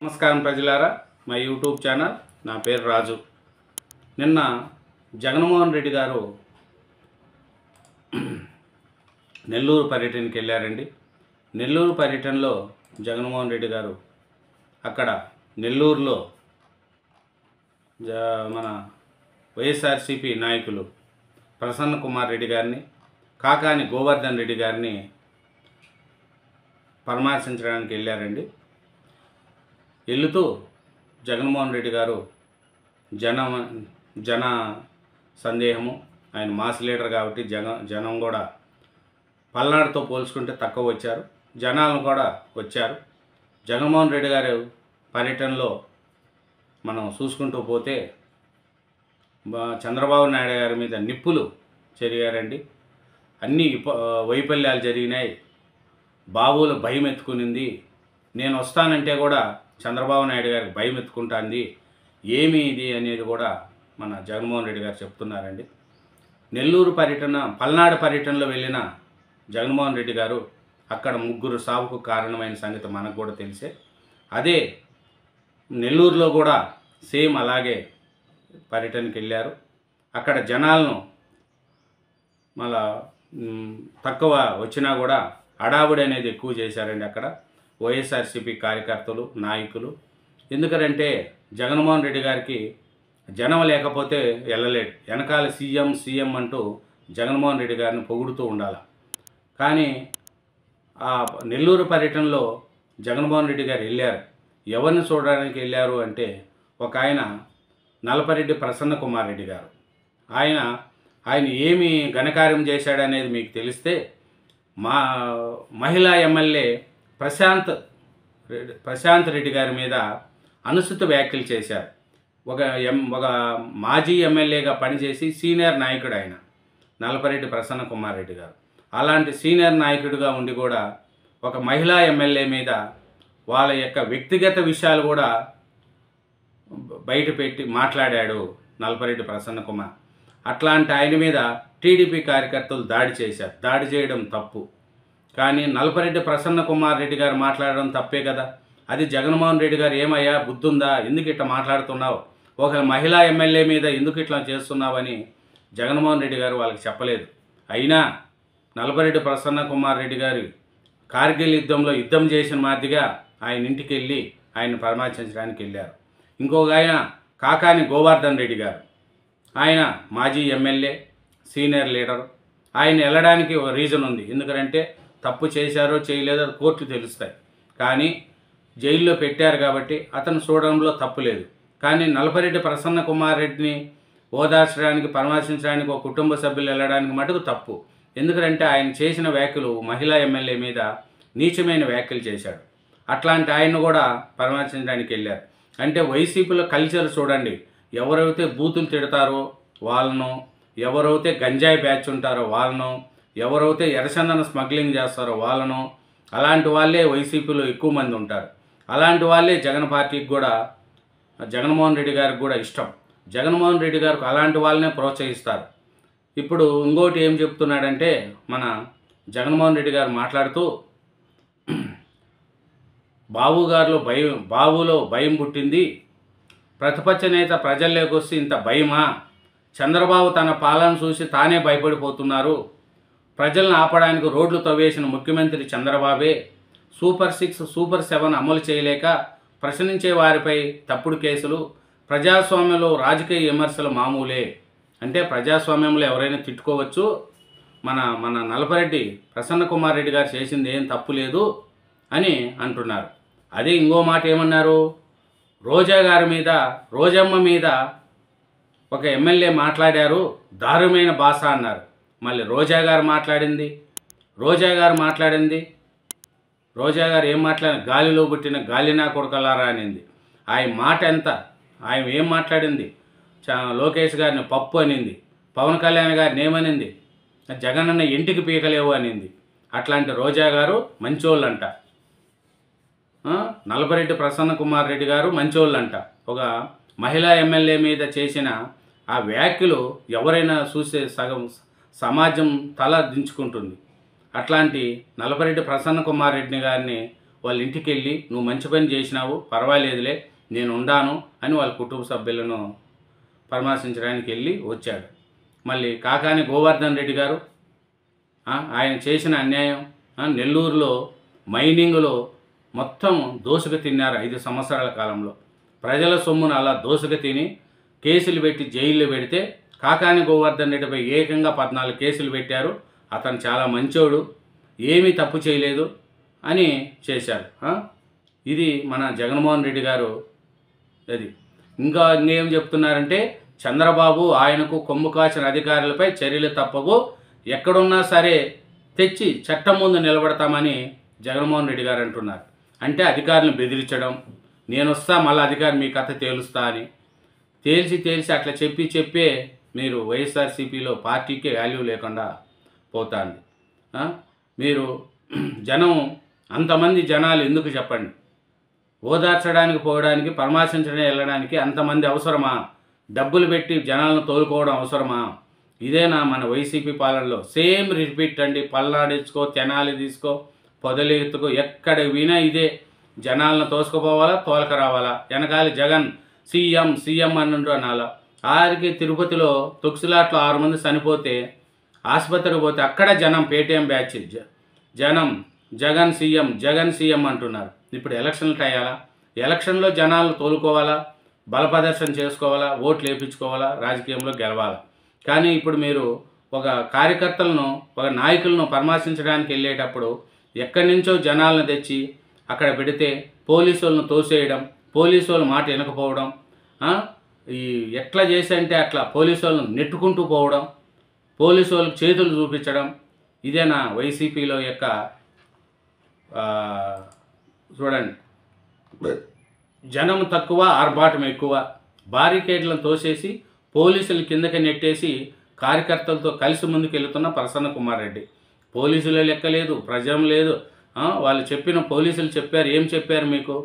నమస్కారం ప్రజలారా, మా యూట్యూబ్ ఛానల్. నా పేరు రాజు. నిన్న జగన్మోహన్ రెడ్డి గారు నెల్లూరు పర్యటనకి వెళ్ళారండి. నెల్లూరు పర్యటనలో జగన్మోహన్ రెడ్డి గారు అక్కడ నెల్లూరులో మన వైఎస్ఆర్సీపీ నాయకులు ప్రసన్న కుమార్ రెడ్డి గారిని, కాకాని గోవర్ధన్ రెడ్డి గారిని పరామర్శించడానికి వెళ్ళారండి. వెళుతూ జగన్మోహన్ రెడ్డి గారు జన సందేహము, ఆయన మాస్ లీడర్ కాబట్టి జనం కూడా పల్నాడుతో పోల్చుకుంటే తక్కువ వచ్చారు, జనాలను కూడా వచ్చారు. జగన్మోహన్ రెడ్డి గారు పర్యటనలో మనం చూసుకుంటూ పోతే చంద్రబాబు నాయుడు గారి మీద నిప్పులు చెరిగారండి. అన్ని వైఫల్యాలు జరిగినాయి. బాబులు భయం ఎత్తుకునింది. నేను వస్తానంటే కూడా చంద్రబాబు నాయుడు గారికి భయం ఎత్తుకుంటుంది. ఏమి ఇది అనేది కూడా మన జగన్మోహన్ రెడ్డి గారు చెప్తున్నారండి. నెల్లూరు పర్యటన, పల్నాడు పర్యటనలో వెళ్ళిన జగన్మోహన్ రెడ్డి గారు అక్కడ ముగ్గురు సావుకు కారణమైన సంగతి మనకు కూడా తెలిసే. అదే నెల్లూరులో కూడా సేమ్ అలాగే పర్యటనకి వెళ్ళారు. అక్కడ జనాలను మళ్ళా తక్కువ వచ్చినా కూడా హడావుడి అనేది ఎక్కువ చేశారండి అక్కడ వైఎస్ఆర్సీపీ కార్యకర్తలు, నాయకులు. ఎందుకంటే జగన్మోహన్ రెడ్డి గారికి జనం లేకపోతే వెళ్ళలేడు. వెనకాల సీఎం అంటూ జగన్మోహన్ రెడ్డి గారిని పొగుడుతూ ఉండాలి. కానీ ఆ నెల్లూరు పర్యటనలో జగన్మోహన్ రెడ్డి గారు వెళ్ళారు. ఎవరిని చూడడానికి వెళ్ళారు అంటే ఒక ఆయన నలపరెడ్డి ప్రసన్న కుమార్ రెడ్డి గారు. ఆయన ఏమి ఘనకార్యం చేశాడనేది మీకు తెలిస్తే, మా మహిళా ఎమ్మెల్యే ప్రశాంత్ రెడ్డి గారి మీద అనుచిత వ్యాఖ్యలు చేశారు. ఒక మాజీ ఎమ్మెల్యేగా పనిచేసి సీనియర్ నాయకుడు ఆయన నలపరెడ్డి ప్రసన్న కుమార్ రెడ్డి గారు. అలాంటి సీనియర్ నాయకుడిగా ఉండి కూడా ఒక మహిళా ఎమ్మెల్యే మీద వాళ్ళ యొక్క వ్యక్తిగత విషయాలు కూడా బయటపెట్టి మాట్లాడాడు నలపరెడ్డి ప్రసన్న కుమార్. అట్లాంటి ఆయన మీద టీడీపీ కార్యకర్తలు దాడి చేశారు. దాడి చేయడం తప్పు, కానీ నలపరెడ్డి ప్రసన్న కుమార్ రెడ్డి గారు మాట్లాడడం తప్పే కదా. అది జగన్మోహన్ రెడ్డి గారు ఏమయ్యా బుద్ధుందా, ఎందుకు ఇట్లా మాట్లాడుతున్నావు, ఒక మహిళా ఎమ్మెల్యే మీద ఎందుకు ఇట్లా చేస్తున్నావని జగన్మోహన్ రెడ్డి గారు వాళ్ళకి చెప్పలేదు. అయినా నలపరెడ్డి ప్రసన్న కుమార్ రెడ్డి గారు కార్గిల్ యుద్ధంలో యుద్ధం చేసిన మాదిరిగా ఆయన ఇంటికి వెళ్ళి ఆయన పరామర్శించడానికి వెళ్ళారు. ఇంకొక ఆయన కాకాని గోవర్ధన్ రెడ్డి గారు, ఆయన మాజీ ఎమ్మెల్యే, సీనియర్ లీడర్. ఆయన వెళ్ళడానికి ఒక రీజన్ ఉంది. ఎందుకంటే తప్పు చేశారో చేయలేదో కోర్టు తెలుస్తాయి. కానీ జైల్లో పెట్టారు కాబట్టి అతను చూడడంలో తప్పు లేదు. కానీ నలపరెడ్డి ప్రసన్న కుమార్ రెడ్డిని ఓదార్చడానికి, పరామర్శించడానికి ఒక కుటుంబ సభ్యులు వెళ్ళడానికి మటుకు తప్పు. ఎందుకంటే ఆయన చేసిన వ్యాఖ్యలు మహిళా ఎమ్మెల్యే మీద నీచమైన వ్యాఖ్యలు చేశాడు. అట్లాంటి ఆయన్ను కూడా పరామర్శించడానికి వెళ్ళారు. అంటే వైసీపీలో కల్చర్ చూడండి. ఎవరైతే బూతులు తిడతారో వాళ్ళను, ఎవరైతే గంజాయి బ్యాచ్ ఉంటారో వాళ్ళను, ఎవరైతే ఎర్రచందన స్మగ్లింగ్ చేస్తారో వాళ్ళను, అలాంటి వాళ్ళే వైసీపీలో ఎక్కువ మంది ఉంటారు. అలాంటి వాళ్ళే జగన్ పార్టీకి కూడా, జగన్మోహన్ రెడ్డి గారికి కూడా ఇష్టం. జగన్మోహన్ రెడ్డి గారికి అలాంటి వాళ్ళనే ప్రోత్సహిస్తారు. ఇప్పుడు ఇంకోటి ఏం చెప్తున్నాడంటే, మన జగన్మోహన్ రెడ్డి గారు మాట్లాడుతూ బాబులో భయం పుట్టింది, ప్రతిపక్ష నేత ప్రజల్లోకి వస్తే ఇంత భయమా, చంద్రబాబు తన పాలన చూసి తానే భయపడిపోతున్నారు, ప్రజలను ఆపడానికి రోడ్లు తవ్వేసిన ముఖ్యమంత్రి చంద్రబాబే, సూపర్ 6, సూపర్ 7 అమలు చేయలేక ప్రశ్నించే వారిపై తప్పుడు కేసులు, ప్రజాస్వామ్యంలో రాజకీయ విమర్శలు మామూలే. అంటే ప్రజాస్వామ్యంలో ఎవరైనా తిట్టుకోవచ్చు, మన నలపరెడ్డి ప్రసన్న కుమార్ రెడ్డి గారు చేసింది ఏం తప్పు లేదు అని అంటున్నారు. అదే ఇంకో మాట ఏమన్నారు, రోజమ్మ మీద ఒక ఎమ్మెల్యే మాట్లాడారు, దారుణమైన భాష అన్నారు. మళ్ళీ రోజా గారు ఏం మాట్లాడారు, గాలిలో పుట్టిన గాలినా కొడకలారా అనింది. ఆయన మాట ఎంత, ఆయన ఏం మాట్లాడింది, లోకేష్ గారిని పప్పు అనింది, పవన్ కళ్యాణ్ గారిని ఏమనింది, జగనన్న ఇంటికి పీకలేవు అనింది. అట్లాంటి రోజా గారు మంచోళ్ళంట, నలపరెడ్డి ప్రసన్న కుమార్ రెడ్డి గారు మంచోళ్ళంట. ఒక మహిళా ఎమ్మెల్యే మీద చేసిన ఆ వ్యాఖ్యలు ఎవరైనా చూసే సగం సమాజం తల దించుకుంటుంది. అట్లాంటి నలపరెడ్డి ప్రసన్న కుమార్ రెడ్డి గారిని వాళ్ళ ఇంటికి వెళ్ళి నువ్వు మంచి పని చేసినావు, పర్వాలేదులే నేను ఉండాను అని వాళ్ళ కుటుంబ సభ్యులను పరామర్శించడానికి వెళ్ళి వచ్చాడు. మళ్ళీ కాకాని గోవర్ధన్ రెడ్డి గారు ఆయన చేసిన అన్యాయం, నెల్లూరులో మైనింగ్లో మొత్తం దోసుక తిన్నారు 5 సంవత్సరాల కాలంలో. ప్రజల సొమ్మును అలా దోసుక తిని కేసులు పెట్టి జైల్లో పెడితే కాకాని గోవర్ధన్ రెడ్డిపై ఏకంగా 14 కేసులు పెట్టారు. అతను చాలా మంచోడు, ఏమీ తప్పు చేయలేదు అని చేశారు. ఇది మన జగన్మోహన్ రెడ్డి గారు. అది ఇంకేం చెప్తున్నారంటే చంద్రబాబు ఆయనకు కొమ్ము కాచిన అధికారులపై చర్యలు తప్పవు, ఎక్కడున్నా సరే తెచ్చి చట్టం ముందు నిలబడతామని జగన్మోహన్ రెడ్డి గారు అంటున్నారు. అంటే అధికారులను బెదిరించడం, నేను వస్తా మళ్ళీ అధికారి మీ కథ తేలుస్తా అని తేల్చి అట్లా చెప్పే మీరు వైఎస్ఆర్సీపీలో పార్టీకే వాల్యూ లేకుండా పోతుంది. మీరు జనం అంతమంది జనాలు ఎందుకు చెప్పండి? ఓదార్చడానికి పోవడానికి, పరామర్శించడానికి వెళ్ళడానికి అంతమంది అవసరమా? డబ్బులు పెట్టి జనాలను తోలుకోవడం అవసరమా? ఇదేనా మన వైసీపీ పాలనలో? సేమ్ రిపీట్ అండి. పల్నాడించుకో, తెనాలి తీసుకో, పొదలెత్తుకో, ఎక్కడ వినా ఇదే. జనాలను తోసుకుపోవాలా, తోలక రావాలా, వెనకాల జగన్ సీఎం అన్నట్టు అనాలా. ఆరికి తిరుపతిలో తొక్సులాట్లో 6 మంది చనిపోతే ఆసుపత్రికి పోతే అక్కడ జనం పేటీఎం బ్యాచ్ జనం జగన్ సీఎం అంటున్నారు. ఇప్పుడు ఎలక్షన్లు అయ్యాలా? ఎలక్షన్లో జనాలు తోలుకోవాలా, బలప్రదర్శన చేసుకోవాలా, ఓట్లు వేయించుకోవాలా, రాజకీయంలో గెలవాలా. కానీ ఇప్పుడు మీరు ఒక కార్యకర్తలను, ఒక నాయకులను పరామర్శించడానికి వెళ్ళేటప్పుడు ఎక్కడి నుంచో జనాలను తెచ్చి అక్కడ పెడితే పోలీసు వాళ్ళను తోసేయడం, పోలీసు వాళ్ళ మాట వినకపోవడం, ఈ ఎట్లా చేసంటే అట్లా పోలీసు వాళ్ళను నెట్టుకుంటూ పోవడం, పోలీసు వాళ్ళకి చేతులు చూపించడం, ఇదేనా వైసీపీలో యొక్క చూడండి. జనం తక్కువ, ఆర్భాటం ఎక్కువ. బారికేడ్లను తోసేసి పోలీసుల కిందకి నెట్టేసి కార్యకర్తలతో కలిసి ముందుకు వెళుతున్న ప్రసన్న కుమార్ రెడ్డి. పోలీసుల లెక్క లేదు, ప్రజం లేదు. వాళ్ళు చెప్పిన పోలీసులు చెప్పారు. ఏం చెప్పారు మీకు?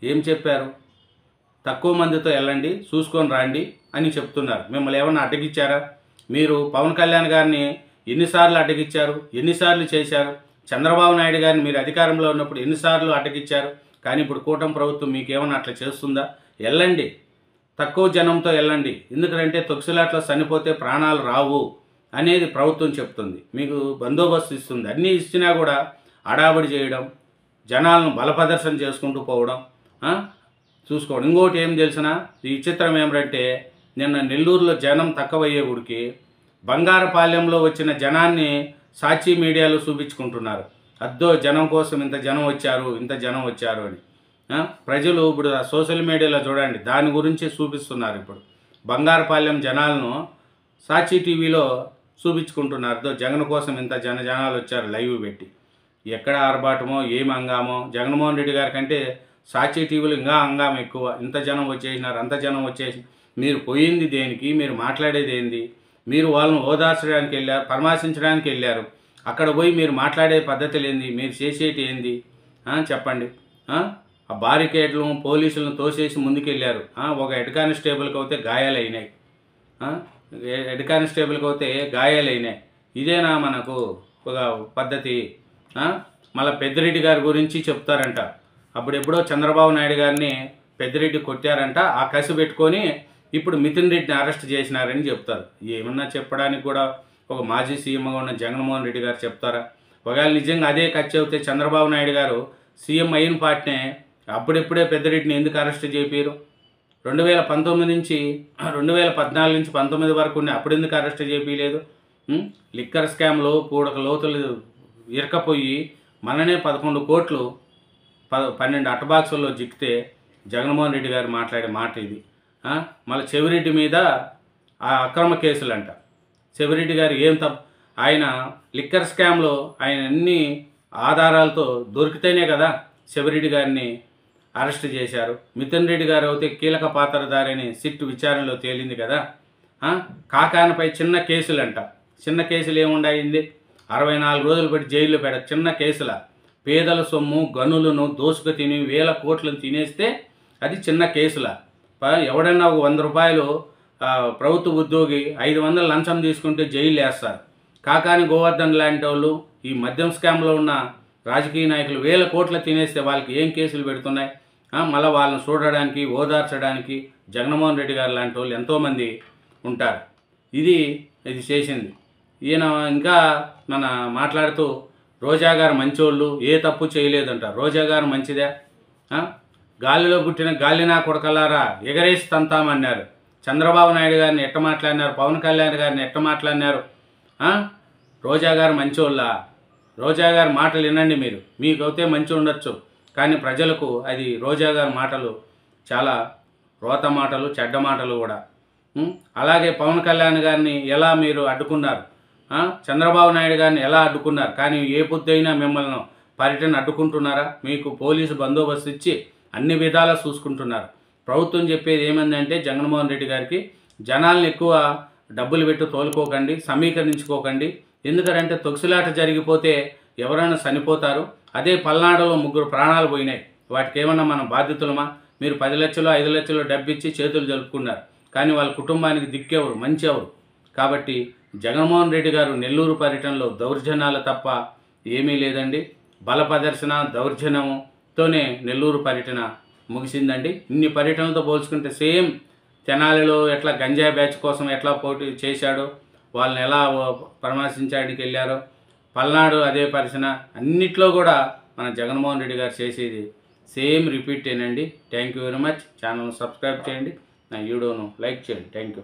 ఏం చెప్పారు? తక్కువ మందితో వెళ్ళండి, చూసుకొని రండి అని చెప్తున్నారు. మిమ్మల్ని ఏమన్నా అడ్డగించారా? మీరు పవన్ కళ్యాణ్ గారిని ఎన్నిసార్లు అడ్డగించారు, ఎన్నిసార్లు చేశారు? చంద్రబాబు నాయుడు గారిని మీరు అధికారంలో ఉన్నప్పుడు ఎన్నిసార్లు అడ్డగించారు? కానీ ఇప్పుడు కూటమి ప్రభుత్వం మీకేమన్నా అట్లా చేస్తుందా? వెళ్ళండి, తక్కువ జనంతో వెళ్ళండి. ఎందుకంటే తొక్సులాట్లో చనిపోతే ప్రాణాలు రావు అనేది ప్రభుత్వం చెప్తుంది. మీకు బందోబస్తు ఇస్తుంది. అన్నీ ఇచ్చినా కూడా అడాబడి చేయడం, జనాలను బలప్రదర్శన చేసుకుంటూ పోవడం, చూసుకోవడం. ఇంకోటి ఏం తెలిసినా ఈ విచిత్రం ఏమిటంటే నిన్న నెల్లూరులో జనం తక్కువయ్యే గుడికి బంగారపాలెంలో వచ్చిన జనాన్ని సాక్షి మీడియాలో చూపించుకుంటున్నారు. అద్దో జనం కోసం ఇంత జనం వచ్చారు అని. ప్రజలు ఇప్పుడు సోషల్ మీడియాలో చూడండి, దాని గురించి చూపిస్తున్నారు. ఇప్పుడు బంగారపాలెం జనాలను సాక్షి టీవీలో చూపించుకుంటున్నారు. అద్దో జగన్ కోసం ఇంత జనాలు వచ్చారు లైవ్ పెట్టి. ఎక్కడ ఆర్భాటమో, ఏం హంగామో. జగన్మోహన్ రెడ్డి గారి కంటే సాక్షి టీవీలో ఇంకా హంగామం ఎక్కువ. ఇంత జనం వచ్చేసినారు, అంత జనం వచ్చేసి. మీరు పోయింది దేనికి? మీరు మాట్లాడేది ఏంది? మీరు వాళ్ళని ఓదార్చడానికి వెళ్ళారు, పరామర్శించడానికి వెళ్ళారు. అక్కడ పోయి మీరు మాట్లాడే పద్ధతులు ఏంది? మీరు చేసేటి ఏంది చెప్పండి. ఆ బారికేడ్లు పోలీసులను తోసేసి ముందుకెళ్ళారు. ఒక హెడ్ కానిస్టేబుల్కి అయితే గాయాలైనాయి. హెడ్ కానిస్టేబుల్కి అయితే గాయాలైనాయి. ఇదేనా మనకు ఒక పద్ధతి? మళ్ళీ పెద్దిరెడ్డి గారి గురించి చెప్తారంట. అప్పుడెప్పుడో చంద్రబాబు నాయుడు గారిని పెద్దిరెడ్డి కొట్టారంట. ఆ కసి పెట్టుకొని ఇప్పుడు మిథున్ రెడ్డిని అరెస్ట్ చేసినారని చెప్తారు. ఏమన్నా చెప్పడానికి కూడా ఒక మాజీ సీఎంగా ఉన్న జగన్మోహన్ రెడ్డి గారు చెప్తారా? ఒకవేళ నిజంగా అదే ఖర్చు అవుతే చంద్రబాబు నాయుడు గారు సీఎం అయిన పార్టీనే అప్పుడెప్పుడే పెద్దిరెడ్డిని ఎందుకు అరెస్ట్ చేపారు? 2019 నుంచి 2014 నుంచి 19 వరకు అప్పుడు ఎందుకు అరెస్ట్ చేయలేదు? లిక్కర్ స్కామ్లో పూడక లోతులు ఇరకపోయి మననే 11 కోట్లు 12 అట్టబాక్సుల్లో జిక్కితే జగన్మోహన్ రెడ్డి గారు మాట్లాడే మాట ఇది. మళ్ళీ చెవిరెడ్డి మీద ఆ అక్రమ కేసులంట. చెవిరెడ్డి గారు ఏం తప్పు? ఆయన లిక్కర్ స్కామ్లో ఆయన అన్ని ఆధారాలతో దొరికితేనే కదా చెవిరెడ్డి గారిని అరెస్ట్ చేశారు. మిథున్ రెడ్డి గారు అయితే కీలక పాత్రధారి అని సిట్ విచారణలో తేలింది కదా. కాకానిపై చిన్న కేసులంట. చిన్న కేసులు ఏముండాయింది? 64 రోజులు పెట్టి జైల్లో చిన్న కేసుల పేదల సొమ్ము గనులను దోసుకు తిని 1000 కోట్లను తినేస్తే అది చిన్న కేసుల. ఎవడన్నా ఒక 100 రూపాయలు ప్రభుత్వ ఉద్యోగి 500 లంచం తీసుకుంటే జైలు వేస్తారు. కాకాని గోవర్ధన్ లాంటి వాళ్ళు ఈ మద్యం స్కామ్లో ఉన్న రాజకీయ నాయకులు వేల కోట్ల తినేస్తే వాళ్ళకి ఏం కేసులు పెడుతున్నాయి? మళ్ళీ వాళ్ళని చూడడానికి ఓదార్చడానికి జగన్మోహన్ రెడ్డి గారు లాంటి వాళ్ళు ఎంతోమంది ఉంటారు. ఇది చేసింది. ఈయన ఇంకా మన మాట్లాడుతూ రోజా గారు మంచోళ్ళు, ఏ తప్పు చేయలేదంటారు. రోజా గారు మంచిదే? గాలిలో పుట్టిన గాలినా కొడకలారా ఎగరేసి తంతామన్నారు. చంద్రబాబు నాయుడు గారిని ఎట్ట మాట్లాడినారు, పవన్ కళ్యాణ్ గారిని ఎట్ట మాట్లాడినారు. రోజా గారు మంచోళ్ళ? రోజా గారి మాటలు వినండి మీరు, మీకైతే మంచి ఉండొచ్చు, కానీ ప్రజలకు అది రోజా గారి మాటలు చాలా రోత మాటలు, చెడ్డ మాటలు కూడా. అలాగే పవన్ కళ్యాణ్ గారిని ఎలా మీరు అడ్డుకున్నారు, చంద్రబాబు నాయుడు గారిని ఎలా అడ్డుకున్నారు, కానీ ఏ పొద్దైనా మిమ్మల్ని పర్యటన అడ్డుకుంటున్నారా? మీకు పోలీసు బందోబస్తు ఇచ్చి అన్ని విధాలా చూసుకుంటున్నారు. ప్రభుత్వం చెప్పేది ఏమందంటే జగన్మోహన్ రెడ్డి గారికి, జనాలను ఎక్కువ డబ్బులు పెట్టి తోలుకోకండి, సమీకరించుకోకండి. ఎందుకంటే తొక్సులాట జరిగిపోతే ఎవరైనా చనిపోతారు. అదే పల్నాడులో 3 ప్రాణాలు పోయినాయి, వాటికి ఏమన్నా మనం బాధ్యతలమా? మీరు 10 లక్షలు 5 లక్షలు డబ్బిచ్చి చేతులు జరుపుకున్నారు, కానీ వాళ్ళ కుటుంబానికి దిక్కెవరు, మంచి ఎవరు? కాబట్టి జగన్మోహన్ రెడ్డి గారు నెల్లూరు పర్యటనలో దౌర్జన్యాలు తప్ప ఏమీ లేదండి. బల ప్రదర్శన దౌర్జన్యంతోనే నెల్లూరు పర్యటన ముగిసిందండి. ఇన్ని పర్యటనలతో పోల్చుకుంటే సేమ్ తెనాలిలో ఎట్లా గంజాయి బ్యాచ్ కోసం ఎట్లా పోటీ చేశాడో, వాళ్ళని ఎలా పరామర్శించడానికి వెళ్ళారో, పల్నాడు అదే పరిశీలన, అన్నిట్లో కూడా మన జగన్మోహన్ రెడ్డి గారు చేసేది సేమ్ రిపీటేనండి. Thank you very much. ఛానల్ను సబ్స్క్రైబ్ చేయండి, నా వీడియోను లైక్ చేయండి. Thank you.